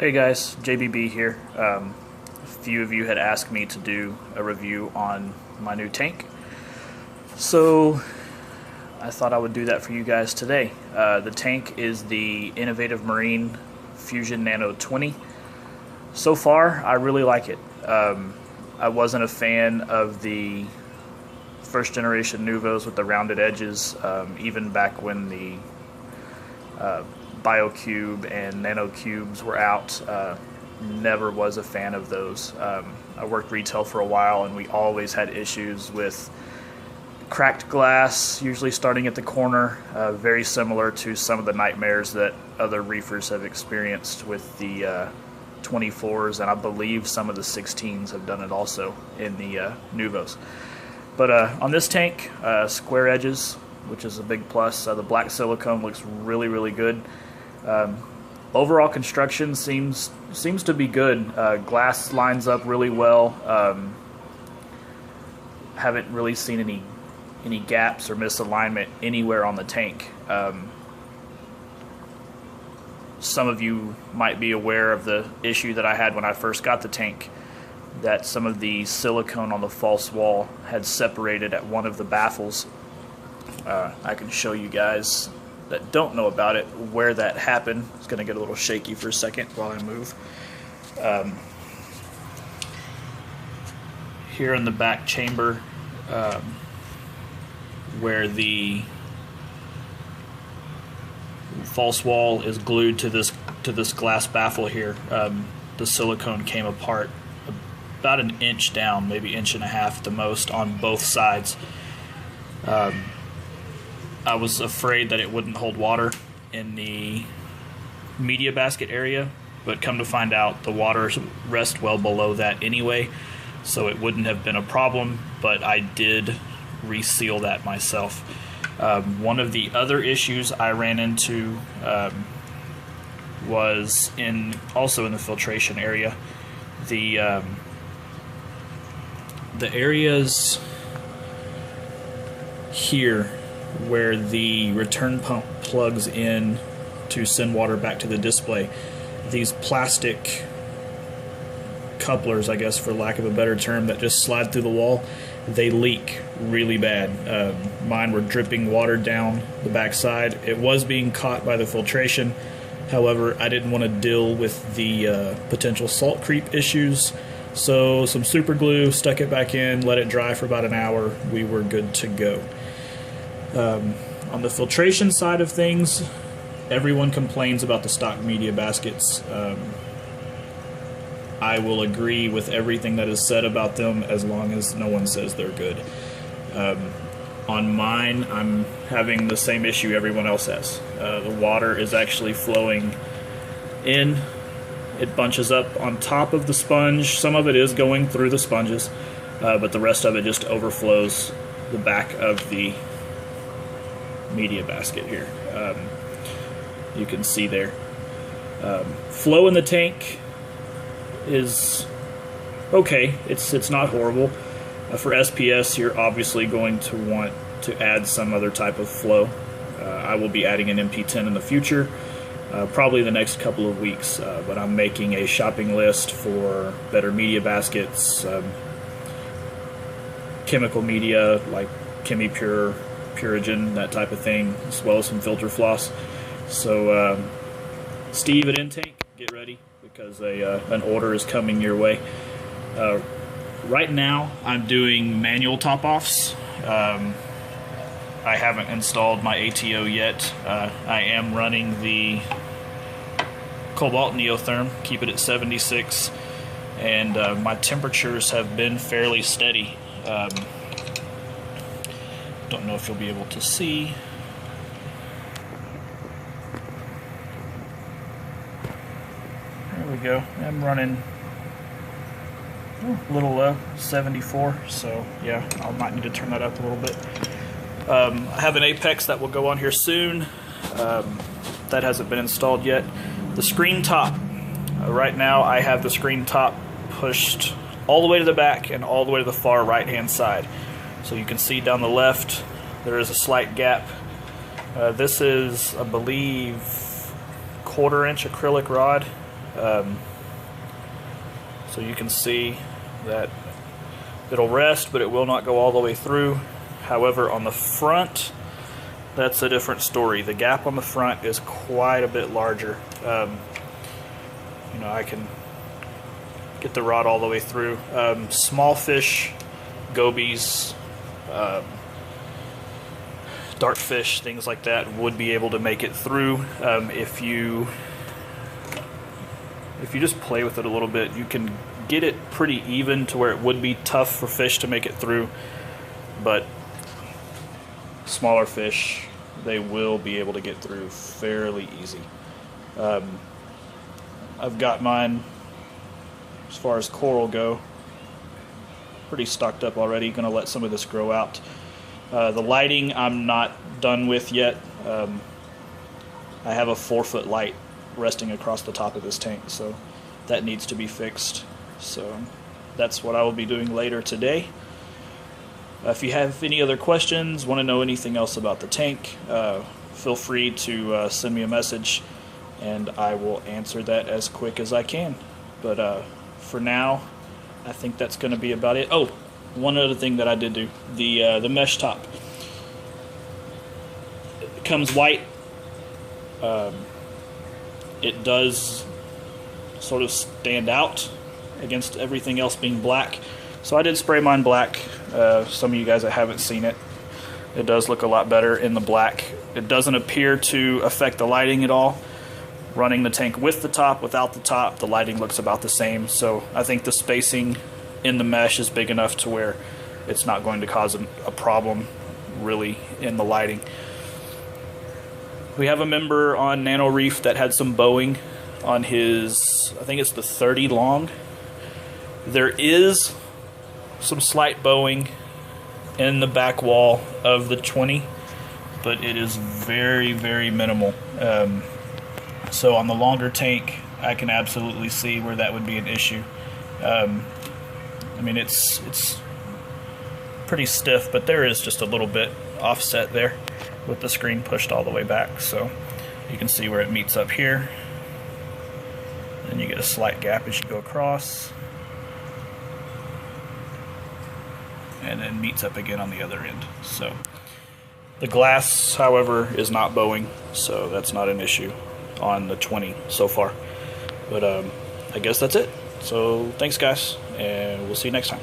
Hey guys, JBB here. A few of you had asked me to do a review on my new tank, so I thought I would do that for you guys today. The tank is the Innovative Marine Fusion Nano 20. So far, I really like it. I wasn't a fan of the first generation Nuvos with the rounded edges, even back when the BioCube and NanoCubes were out. Never was a fan of those. I worked retail for a while, and we always had issues with cracked glass, usually starting at the corner, very similar to some of the nightmares that other reefers have experienced with the 24s, and I believe some of the 16s have done it also in the Nuvos. But on this tank, square edges, which is a big plus. The black silicone looks really good. Overall construction seems to be good. Glass lines up really well. Haven't really seen any gaps or misalignment anywhere on the tank. Some of you might be aware of the issue that I had when I first got the tank, that some of the silicone on the false wall had separated at one of the baffles. I can show you guys that don't know about it where that happened. It's going to get a little shaky for a second while I move. Here in the back chamber, where the false wall is glued to this glass baffle here, the silicone came apart about an inch down, maybe inch and a half at the most, on both sides. I was afraid that it wouldn't hold water in the media basket area, but come to find out the water rests well below that anyway, so it wouldn't have been a problem, but I did reseal that myself. One of the other issues I ran into was also in the filtration area. The areas here where the return pump plugs in to send water back to the display, these plastic couplers, I guess for lack of a better term, that just slide through the wall, they leak really bad. Mine were dripping water down the backside. It was being caught by the filtration. However, I didn't want to deal with the potential salt creep issues, so some super glue, stuck it back in, let it dry for about an hour. We were good to go. On the filtration side of things, everyone complains about the stock media baskets. I will agree with everything that is said about them as long as no one says they're good. On mine, I'm having the same issue everyone else has. The water is actually flowing in. It bunches up on top of the sponge. Some of it is going through the sponges, but the rest of it just overflows the back of the media basket here. You can see there. Flow in the tank is okay. It's not horrible. For SPS, you're obviously going to want to add some other type of flow. I will be adding an MP10 in the future, probably the next couple of weeks, but I'm making a shopping list for better media baskets, chemical media like ChemiPure, Purigen, that type of thing, as well as some filter floss. So Steve at Intank, get ready, because an order is coming your way. Right now I'm doing manual top-offs. I haven't installed my ATO yet. I am running the Cobalt Neotherm, keep it at 76, and my temperatures have been fairly steady. Don't know if you'll be able to see. There we go. I'm running a little low, 74, so yeah, I might need to turn that up a little bit. I have an Apex that will go on here soon. That hasn't been installed yet. The screen top. Right now I have the screen top pushed all the way to the back and all the way to the far right hand side. So you can see down the left there is a slight gap. This is, I believe, 1/4 inch acrylic rod. So you can see that it'll rest, but it will not go all the way through. However, on the front, that's a different story. The gap on the front is quite a bit larger. I can get the rod all the way through. Small fish, gobies, dartfish, things like that would be able to make it through. If you just play with it a little bit, you can get it pretty even to where it would be tough for fish to make it through. But smaller fish, they will be able to get through fairly easy. I've got mine, as far as coral go, pretty stocked up already. Gonna let some of this grow out. The lighting I'm not done with yet. I have a 4-foot light resting across the top of this tank, so that needs to be fixed. So that's what I will be doing later today. If you have any other questions, want to know anything else about the tank, feel free to send me a message, and I will answer that as quick as I can. But for now, I think that's going to be about it. Oh, one other thing that I did do, the mesh top. It comes white. It does sort of stand out against everything else being black. So I did spray mine black. Some of you guys that haven't seen it, it does look a lot better in the black. It doesn't appear to affect the lighting at all. Running the tank with the top, without the top, the lighting looks about the same. So I think the spacing in the mesh is big enough to where it's not going to cause a problem really in the lighting. We have a member on Nano Reef that had some bowing on his, I think it's the 30 long. There is some slight bowing in the back wall of the 20, but it is very, very minimal. So on the longer tank, I can absolutely see where that would be an issue. I mean, it's pretty stiff, but there is just a little bit offset there with the screen pushed all the way back. So you can see where it meets up here. And you get a slight gap as you go across. And then meets up again on the other end. So the glass, however, is not bowing, so that's not an issue on the 20 so far. But I guess that's it. So thanks, guys, and we'll see you next time.